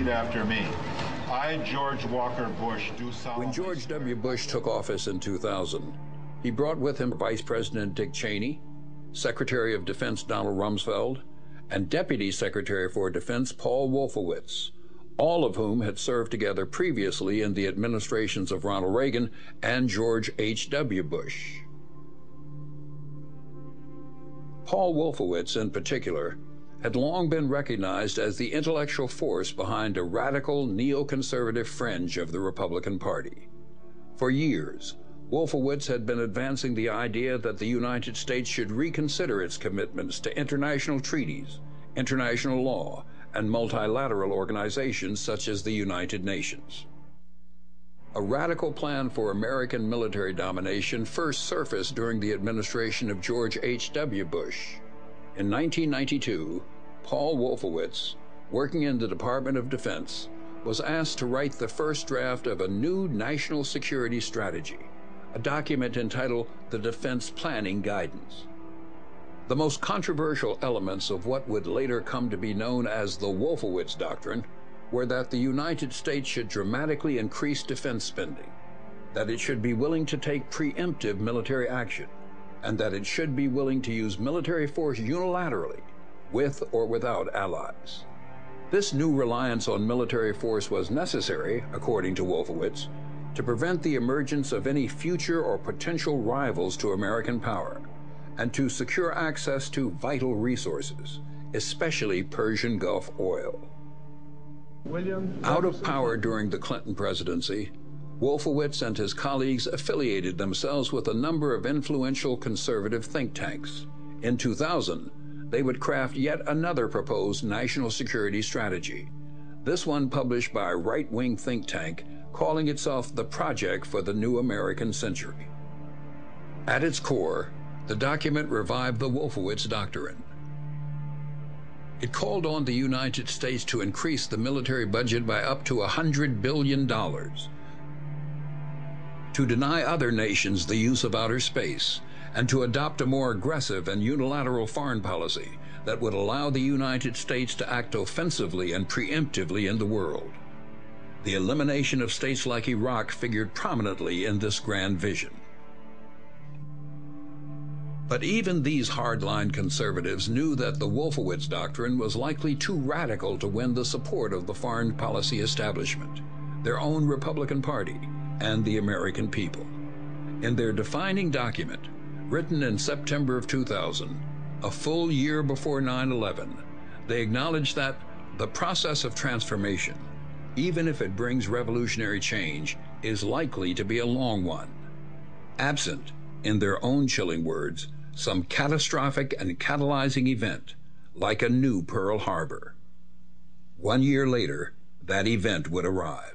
repeat after me. I, George Walker Bush, do solemnly When George W. Bush took office in 2000, he brought with him Vice President Dick Cheney, Secretary of Defense Donald Rumsfeld, and Deputy Secretary for Defense Paul Wolfowitz, all of whom had served together previously in the administrations of Ronald Reagan and George H.W. Bush. Paul Wolfowitz, in particular, had long been recognized as the intellectual force behind a radical neoconservative fringe of the Republican Party. For years, Wolfowitz had been advancing the idea that the United States should reconsider its commitments to international treaties, international law, and multilateral organizations such as the United Nations. A radical plan for American military domination first surfaced during the administration of George H.W. Bush. In 1992, Paul Wolfowitz, working in the Department of Defense, was asked to write the first draft of a new national security strategy, a document entitled the Defense Planning Guidance. The most controversial elements of what would later come to be known as the Wolfowitz Doctrine were that the United States should dramatically increase defense spending, that it should be willing to take preemptive military action, and that it should be willing to use military force unilaterally, with or without allies. This new reliance on military force was necessary, according to Wolfowitz, to prevent the emergence of any future or potential rivals to American power, and to secure access to vital resources, especially Persian Gulf oil. Out of power during the Clinton presidency, Wolfowitz and his colleagues affiliated themselves with a number of influential conservative think tanks. In 2000, they would craft yet another proposed national security strategy, this one published by a right-wing think tank calling itself the Project for the New American Century. At its core, the document revived the Wolfowitz Doctrine. It called on the United States to increase the military budget by up to $100 billion, to deny other nations the use of outer space, and to adopt a more aggressive and unilateral foreign policy that would allow the United States to act offensively and preemptively in the world. The elimination of states like Iraq figured prominently in this grand vision. But even these hardline conservatives knew that the Wolfowitz Doctrine was likely too radical to win the support of the foreign policy establishment, their own Republican Party, and the American people. In their defining document, written in September of 2000, a full year before 9/11, they acknowledged that the process of transformation, even if it brings revolutionary change, is likely to be a long one, absent, in their own chilling words, some catastrophic and catalyzing event, like a new Pearl Harbor. 1 year later, that event would arrive.